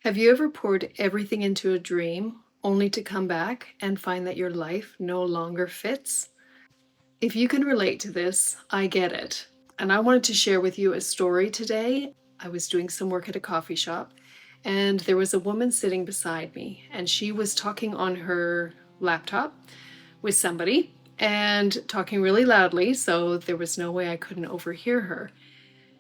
Have you ever poured everything into a dream only to come back and find that your life no longer fits? If you can relate to this, I get it. And I wanted to share with you a story today. I was doing some work at a coffee shop, and there was a woman sitting beside me, and she was talking on her laptop with somebody and talking really loudly, so there was no way I couldn't overhear her.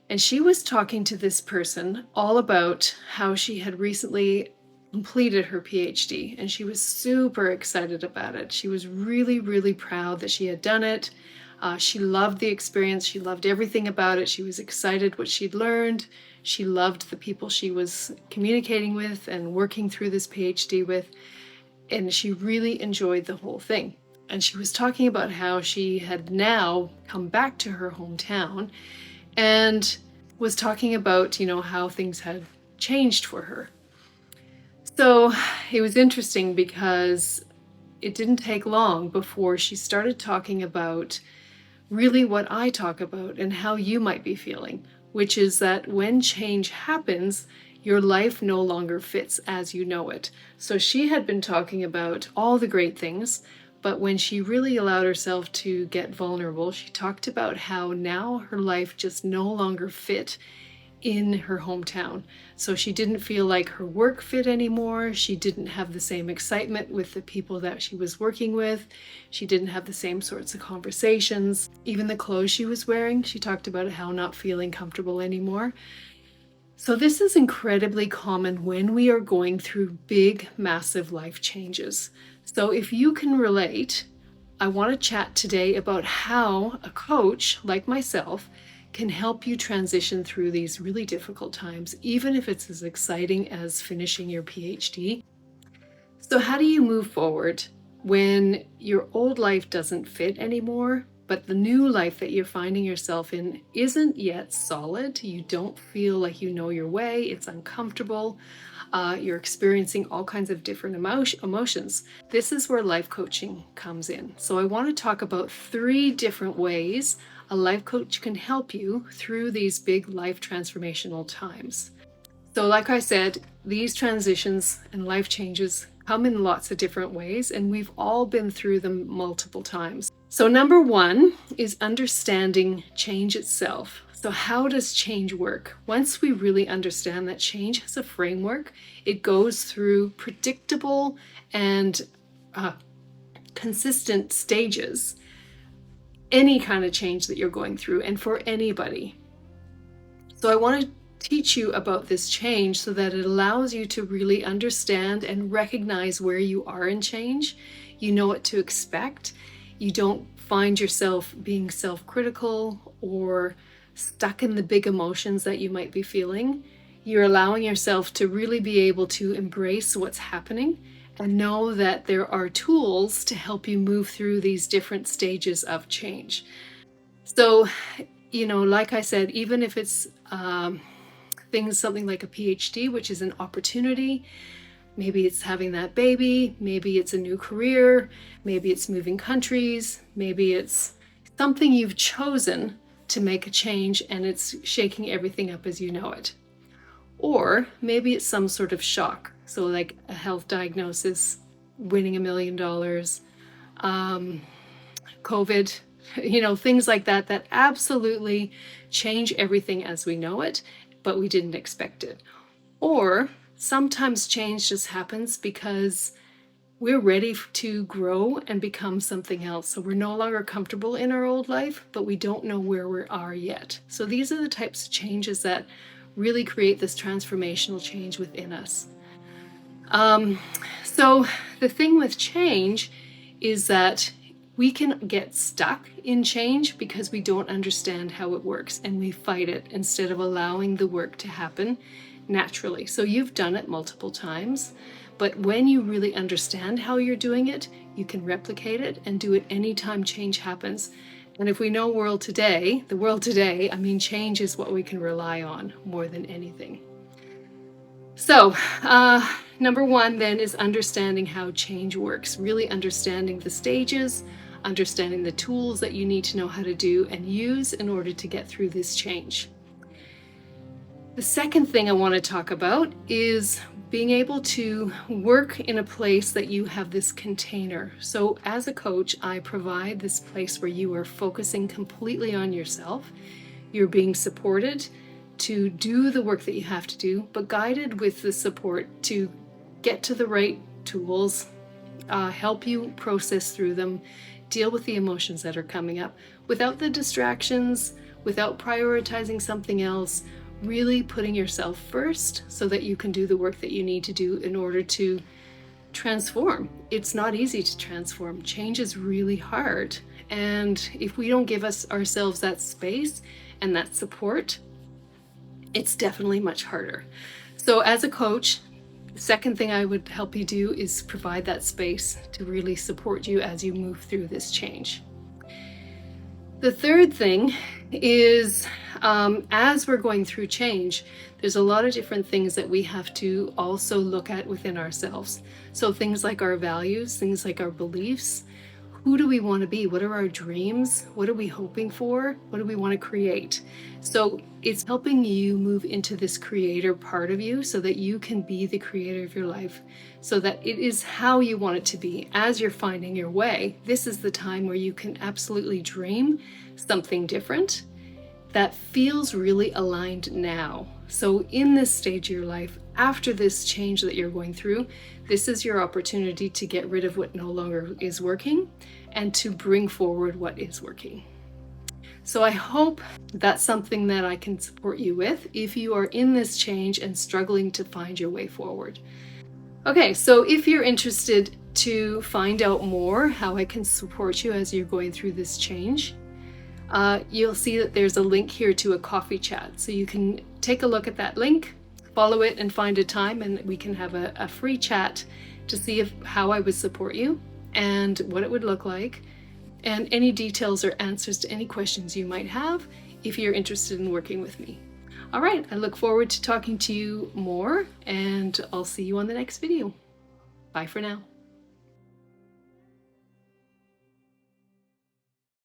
And she was talking to this person all about how she had recently completed her PhD, and she was super excited about it. She was really, really proud that she had done it. She loved the experience. She loved everything about it. She was excited what she'd learned. She loved the people she was communicating with and working through this PhD with, and she really enjoyed the whole thing. And she was talking about how she had now come back to her hometown and was talking about, how things had changed for her. So it was interesting because it didn't take long before she started talking about really what I talk about and how you might be feeling, which is that when change happens, your life no longer fits as you know it. So she had been talking about all the great things, but when she really allowed herself to get vulnerable, she talked about how now her life just no longer fit in her hometown. So she didn't feel like her work fit anymore. She didn't have the same excitement with the people that she was working with. She didn't have the same sorts of conversations. Even the clothes she was wearing, she talked about how not feeling comfortable anymore. So this is incredibly common when we are going through big, massive life changes. So if you can relate, I want to chat today about how a coach like myself can help you transition through these really difficult times, even if it's as exciting as finishing your PhD. So how do you move forward when your old life doesn't fit anymore, but the new life that you're finding yourself in isn't yet solid? You don't feel like you know your way, it's uncomfortable. You're experiencing all kinds of different emotions. This is where life coaching comes in. So I want to talk about 3 different ways a life coach can help you through these big life transformational times. So like I said, these transitions and life changes come in lots of different ways, and we've all been through them multiple times. So number 1 is understanding change itself. So how does change work? Once we really understand that change has a framework, it goes through predictable and consistent stages. Any kind of change that you're going through, and for anybody. So I want to teach you about this change so that it allows you to really understand and recognize where you are in change. You know what to expect. You don't find yourself being self-critical or stuck in the big emotions that you might be feeling. You're allowing yourself to really be able to embrace what's happening and know that there are tools to help you move through these different stages of change. So, like I said, even if it's something like a PhD, which is an opportunity, maybe it's having that baby, maybe it's a new career, maybe it's moving countries, maybe it's something you've chosen to make a change and it's shaking everything up as you know it. Or maybe it's some sort of shock. So like a health diagnosis, winning $1 million, COVID, things like that, that absolutely change everything as we know it, but we didn't expect it. Or sometimes change just happens because we're ready to grow and become something else. So we're no longer comfortable in our old life, but we don't know where we are yet. So these are the types of changes that really create this transformational change within us. So the thing with change is that we can get stuck in change because we don't understand how it works and we fight it instead of allowing the work to happen naturally. So you've done it multiple times, but when you really understand how you're doing it, you can replicate it and do it anytime change happens. And if we know the world today, change is what we can rely on more than anything. So, number 1 then is understanding how change works, really understanding the stages, understanding the tools that you need to know how to do and use in order to get through this change. The second thing I want to talk about is being able to work in a place that you have this container. So as a coach, I provide this place where you are focusing completely on yourself. You're being supported to do the work that you have to do, but guided with the support to get to the right tools, help you process through them, deal with the emotions that are coming up without the distractions, without prioritizing something else, really putting yourself first so that you can do the work that you need to do in order to transform. It's not easy to transform. Change is really hard. And if we don't give ourselves that space and that support, it's definitely much harder. So as a coach, the second thing I would help you do is provide that space to really support you as you move through this change. The third thing is, as we're going through change, there's a lot of different things that we have to also look at within ourselves. So things like our values, things like our beliefs. Who do we want to be? What are our dreams? What are we hoping for? What do we want to create? So it's helping you move into this creator part of you so that you can be the creator of your life, so that it is how you want it to be. As you're finding your way, this is the time where you can absolutely dream something different that feels really aligned now. So in this stage of your life, after this change that you're going through, this is your opportunity to get rid of what no longer is working and to bring forward what is working. So I hope that's something that I can support you with if you are in this change and struggling to find your way forward. Okay, so if you're interested to find out more how I can support you as you're going through this change, you'll see that there's a link here to a coffee chat. So you can take a look at that link, follow it, and find a time, and we can have a free chat to see how I would support you and what it would look like, and any details or answers to any questions you might have if you're interested in working with me. All right, I look forward to talking to you more, and I'll see you on the next video. Bye for now.